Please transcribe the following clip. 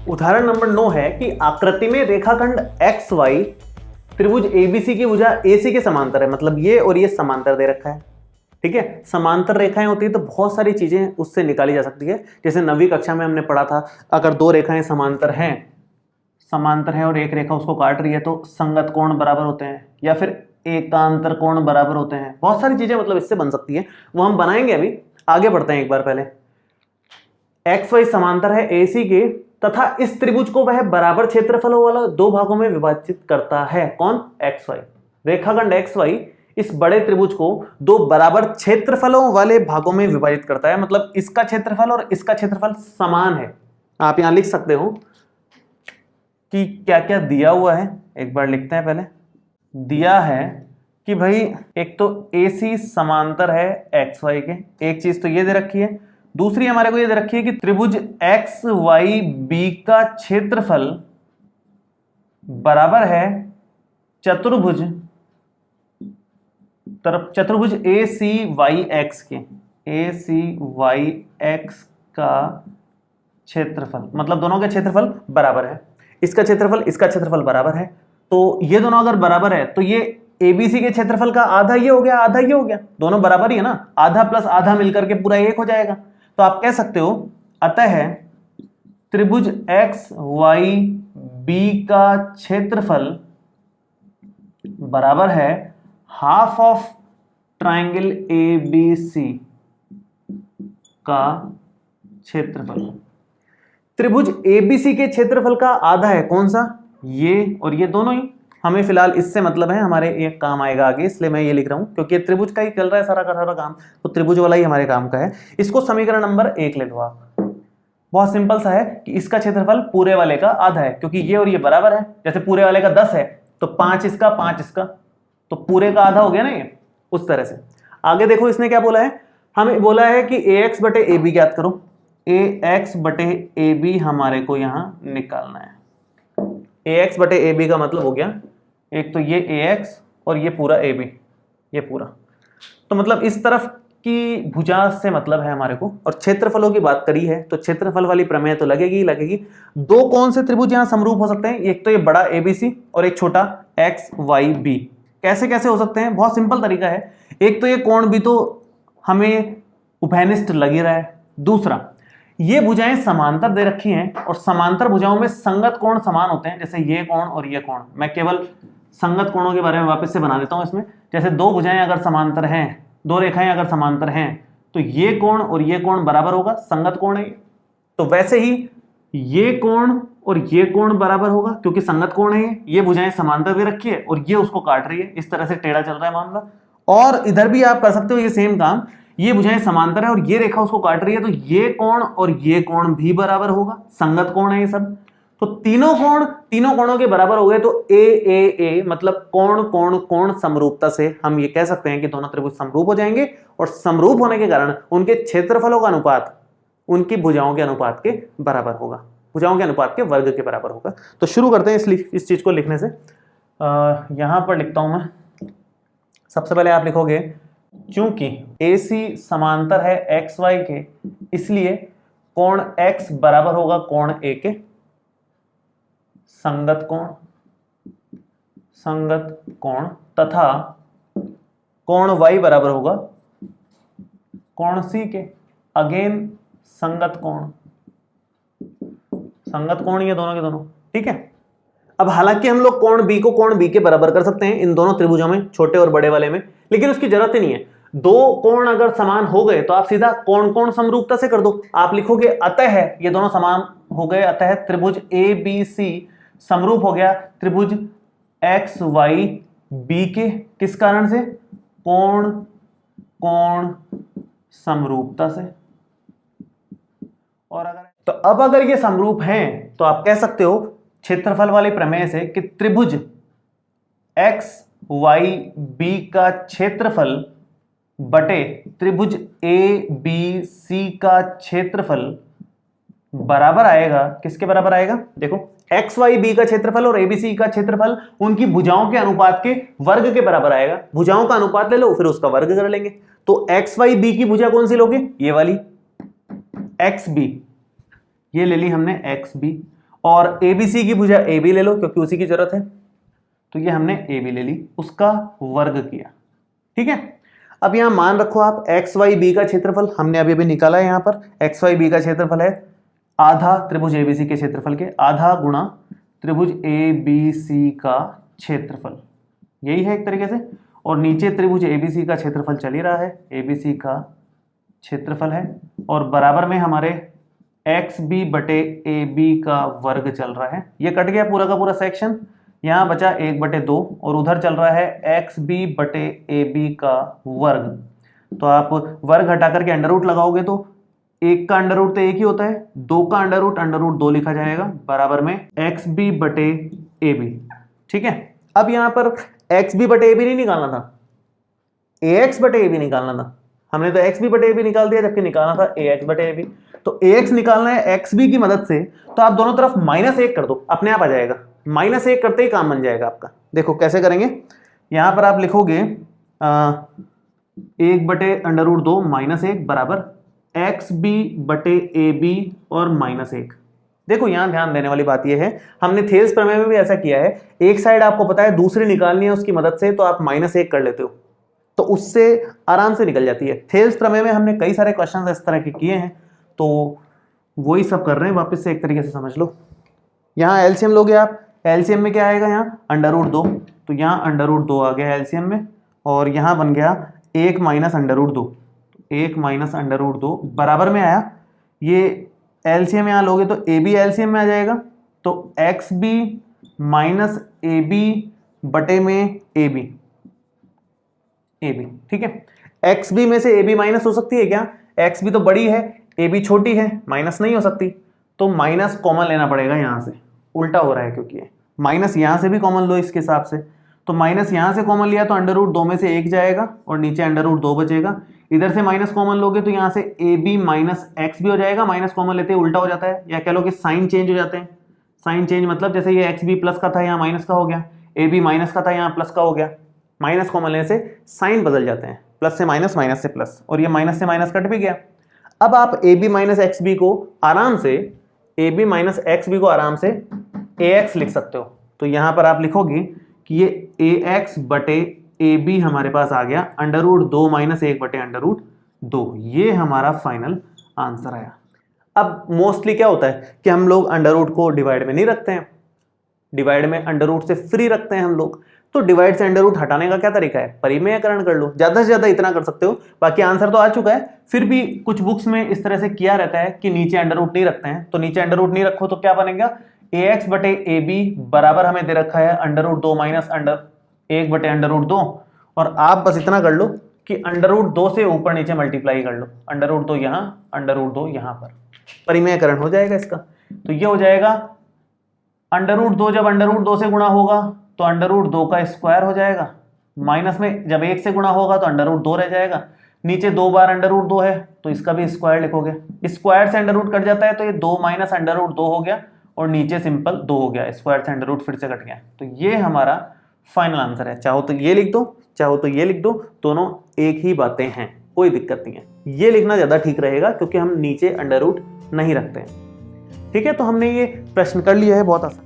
उदाहरण नंबर 9 है कि आकृति में रेखाखंड एक्स वाई त्रिभुज एबीसी की भुजा एसी के समांतर है, मतलब ये और ये समांतर दे रखा है। ठीक है, समांतर रेखाएं होती है तो बहुत सारी चीजें उससे निकाली जा सकती है। जैसे 9वीं कक्षा में हमने पढ़ा था, अगर दो रेखाएं समांतर हैं और एक रेखा उसको काट रही है तो संगत कोण बराबर होते हैं, या फिर एकांतर कोण बराबर होते हैं। बहुत सारी चीजें मतलब इससे बन सकती है, वो हम बनाएंगे। अभी आगे बढ़ते हैं। एक बार पहले एक्स वाई समांतर है एसी के तथा इस त्रिभुज को वह बराबर क्षेत्रफलों वाला दो भागों में विभाजित करता है। कौन? X Y. रेखाखंड एक्स वाई इस बड़े त्रिभुज को दो बराबर क्षेत्रफलों वाले भागों में विभाजित करता है, मतलब इसका क्षेत्रफल और इसका क्षेत्रफल समान है। आप यहां लिख सकते हो कि क्या क्या दिया हुआ है, एक बार लिखते हैं। पहले दिया है कि भाई एक तो AC समांतर है एक्स वाई के, एक चीज तो ये दे रखी है। दूसरी हमारे को ये दे रखी है कि त्रिभुज एक्स वाई बी का क्षेत्रफल बराबर है चतुर्भुज ACYX के, ACYX का क्षेत्रफल, मतलब दोनों के क्षेत्रफल बराबर है। इसका क्षेत्रफल इसका क्षेत्रफल बराबर है, तो ये दोनों अगर बराबर है तो ये ABC के क्षेत्रफल का आधा ये हो गया, आधा ये हो गया, दोनों बराबर ही है ना। आधा प्लस आधा मिलकर के पूरा एक हो जाएगा। तो आप कह सकते हो अतः त्रिभुज XYB का क्षेत्रफल बराबर है हाफ ऑफ ट्रायंगल ABC का क्षेत्रफल। त्रिभुज ABC के क्षेत्रफल का आधा है कौन सा? ये और ये दोनों ही। हमें फिलहाल इससे मतलब है, हमारे एक काम आएगा आगे, इसलिए मैं ये लिख रहा हूं क्योंकि त्रिभुज का ही चल रहा है सारा का सारा काम, तो त्रिभुज वाला ही हमारे काम का है। इसको समीकरण नंबर 1 ले लो आप। बहुत सिंपल सा है कि इसका क्षेत्रफल पूरे वाले का आधा है, क्योंकि ये और ये बराबर है। जैसे पूरे वाले का 10 है तो 5 इसका 5 इसका, तो पूरे का आधा हो गया ना ये, उस तरह से। आगे देखो इसने क्या बोला है, हमें बोला है कि AX बटे AB ज्ञात करो। AX बटे AB हमारे को यहां निकालना है। AX बटे AB का मतलब हो गया एक तो ये AX और ये पूरा AB, ये पूरा। तो मतलब इस तरफ की भुजा से मतलब है हमारे को। और क्षेत्रफलों की बात करी है तो क्षेत्रफल वाली प्रमेय तो लगेगी ही लगेगी। दो कौन से त्रिभुज यहां समरूप हो सकते हैं? एक तो ये बड़ा ABC और एक छोटा XYB। कैसे कैसे हो सकते हैं? बहुत सिंपल तरीका है। एक तो ये कोण भी तो हमें उभयनिष्ठ लग ही रहा है। दूसरा, ये भुजाएं समांतर दे रखी हैं और समांतर भुजाओं में संगत कोण समान होते हैं, जैसे ये कोण और ये कोण। मैं केवल संगत कोणों के बारे में वापस से बना देता हूं इसमें। जैसे दो भुजाएं अगर समांतर हैं, दो रेखाएं अगर समांतर हैं, तो ये कोण और ये कोण बराबर होगा, संगत कोण है। तो वैसे ही ये कोण और ये कोण बराबर होगा क्योंकि संगत कोण है। ये भुजाएं समांतर दे रखी है और ये उसको काट रही है, इस तरह से टेढ़ा चल रहा है मामला। और इधर भी आप कर सकते हो ये सेम काम। ये भुजाएं समांतर है और ये रेखा उसको काट रही है, तो ये कोण और ये कोण भी बराबर होगा, संगत कोण है ये सब। तो तीनों कोणों के बराबर हो गए, तो ए मतलब कोण कोण कोण समरूपता से हम ये कह सकते हैं कि दोनों त्रिभुज समरूप हो जाएंगे। और समरूप होने के कारण उनके क्षेत्रफलों का अनुपात उनकी भुजाओं के अनुपात के बराबर होगा, भुजाओं के अनुपात के वर्ग के बराबर होगा। तो शुरू करते हैं इस चीज को लिखने से। यहां पर लिखता हूं मैं। सबसे पहले आप लिखोगे क्योंकि AC समांतर है XY के, इसलिए कोण X बराबर होगा कोण A के। संगत कोण तथा कोण Y बराबर होगा कोण C के। अगेन संगत कोण ये दोनों के दोनों। ठीक है। अब हालांकि हम लोग कोण B को कोण B के बराबर कर सकते हैं इन दोनों त्रिभुजों में, छोटे और बड़े वाले में, लेकिन उसकी जरूरत ही नहीं है। दो कोण अगर समान हो गए तो आप सीधा कोण कोण समरूपता से कर दो। आप लिखोगे अतः ये दोनों समान हो गए, अतः त्रिभुज ABC समरूप हो गया त्रिभुज XYB के। किस कारण से? कोण कोण समरूपता से। और अगर ये समरूप हैं तो आप कह सकते हो क्षेत्रफल वाले प्रमेय से कि त्रिभुज XYB का क्षेत्रफल बटे त्रिभुज ABC का क्षेत्रफल बराबर आएगा। किसके बराबर आएगा? देखो XYB का क्षेत्रफल और ABC का क्षेत्रफल उनकी भुजाओं के अनुपात के वर्ग के बराबर आएगा। भुजाओं का अनुपात ले लो फिर उसका वर्ग कर लेंगे। तो XYB की भुजा कौन सी लोगे? ये वाली XB, ये ले ली हमने XB। और ABC की भुजा AB ले लो क्योंकि उसी की जरूरत है, तो ये हमने AB ले ली, उसका वर्ग किया। ठीक है, अब यहां मान रखो आप XYB का क्षेत्रफल हमने अभी अभी निकाला है, यहां पर XYB का क्षेत्रफल है आधा त्रिभुज ABC के क्षेत्रफल के, आधा गुणा त्रिभुज ABC का क्षेत्रफल, यही है एक तरीके से। और नीचे त्रिभुज ABC का क्षेत्रफल चल ही रहा है, ABC का क्षेत्रफल है, और बराबर में हमारे XB बटे AB का वर्ग चल रहा है। ये कट गया पूरा का पूरा सेक्शन, यहां बचा 1/2 और उधर चल रहा है XB बटे AB का वर्ग। तो आप वर्ग हटा करके अंडर रूट लगाओगे तो 1 का अंडर रूट तो 1 ही होता है, 2 का अंडर रूट 2 लिखा जाएगा, बराबर में XB बटे AB। ठीक है, अब यहां पर XB बटे AB नहीं निकालना था, AX बटे AB निकालना था। हमने तो XB बटे AB निकाल दिया, जबकि निकालना था AX बटे AB। तो AX निकालना है XB की मदद से, तो आप दोनों तरफ -1 कर दो, अपने आप आ जाएगा। -1 करते ही काम बन जाएगा आपका। देखो कैसे करेंगे, यहां पर आप लिखोगे 1/√2 -1 बराबर XB बटे AB और -1। देखो यहां ध्यान देने वाली बात यह है, हमने थेल्स प्रमेय में भी ऐसा किया है, एक साइड आपको पता है दूसरी निकालनी है उसकी मदद से, तो आप -1 कर लेते हो, तो उससे आराम से निकल जाती है। थेल्स प्रमेय में हमने कई सारे क्वेश्चन इस तरह के किए हैं, तो वही सब कर रहे हैं, वापस से एक तरीके से समझ लो। यहाँ एलसीएम लोगे आप, एलसीएम में क्या आएगा, यहाँ √2, तो यहाँ √2 आ गया एलसीएम में, और यहाँ बन गया 1 - √2, 1 - √2 बराबर में आया। ये एलसीएम यहाँ लोगे तो AB एलसीएम में आ जाएगा, तो XB - AB बटे में AB। ठीक है, XB में से AB माइनस हो सकती है क्या, XB तो बड़ी है, AB छोटी है, माइनस नहीं हो सकती, तो माइनस कॉमन लेना पड़ेगा। यहां से उल्टा हो रहा है क्योंकि माइनस यहां से भी कॉमन लो इसके हिसाब से, तो माइनस यहां से कॉमन लिया तो √2 में से 1 जाएगा और नीचे √2 बचेगा। इधर से माइनस कॉमन लोगे तो यहां से AB माइनस XB हो जाएगा, माइनस कॉमन लेते उल्टा हो जाता है, या कह लो कि साइन चेंज हो जाते हैं। साइन चेंज मतलब जैसे ये XB प्लस का था यहाँ माइनस का हो गया, AB माइनस का था यहाँ प्लस का हो गया, माइनस कॉमन लेने से साइन बदल जाते हैं, प्लस से माइनस, माइनस से प्लस, और ये माइनस से माइनस कट भी गया। अब आप AB माइनस XB को आराम से, AB माइनस XB को आराम से AX लिख सकते हो। तो यहां पर आप लिखोगे कि ये AX बटे AB हमारे पास आ गया √2 - 1 बटे √2, ये हमारा फाइनल आंसर आया। अब मोस्टली क्या होता है कि हम लोग अंडर रूट को डिवाइड में नहीं रखते हैं, डिवाइड में अंडर रूट से फ्री रखते हैं हम लोग, तो डिवाइड से अंडर रूट हटाने का क्या तरीका है, परिमेयकरण कर लो, ज्यादा से ज्यादा इतना कर सकते हो, बाकी आंसर तो आ चुका है। फिर भी कुछ बुक्स में इस तरह से किया रहता है कि नीचे अंडर रूट नहीं रखते हैं, तो नीचे अंडर रूट नहीं रखो तो क्या बनेगा, AX बटे AB बराबर हमें दे रखा है √2 माइनस 1 बटे √2, और आप बस इतना कर लो कि √2 से ऊपर नीचे मल्टीप्लाई कर लो, √2 यहाँ, √2 यहाँ पर, परिमेयकरण हो जाएगा इसका। तो ये हो जाएगा √2 जब √2 से गुणा होगा तो √2 का स्क्वायर हो जाएगा, माइनस में जब 1 से गुणा होगा तो √2 रह जाएगा, नीचे 2 बार √2 है तो इसका भी स्क्वायर लिखोगे, स्क्वायर से अंडर रूट कट जाता है तो ये 2 माइनस √2 हो गया, और नीचे सिंपल 2 हो गया, स्क्वायर से अंडर रूट फिर से कट गया। तो ये हमारा फाइनल आंसर है, चाहो तो ये लिख दो, चाहो तो ये लिख दो, दोनों एक ही बातें हैं, कोई दिक्कत नहीं है। ये लिखना ज्यादा ठीक रहेगा क्योंकि हम नीचे अंडर रूट नहीं रखते हैं। ठीक है, तो हमने ये प्रश्न कर लिया है, बहुत आसान।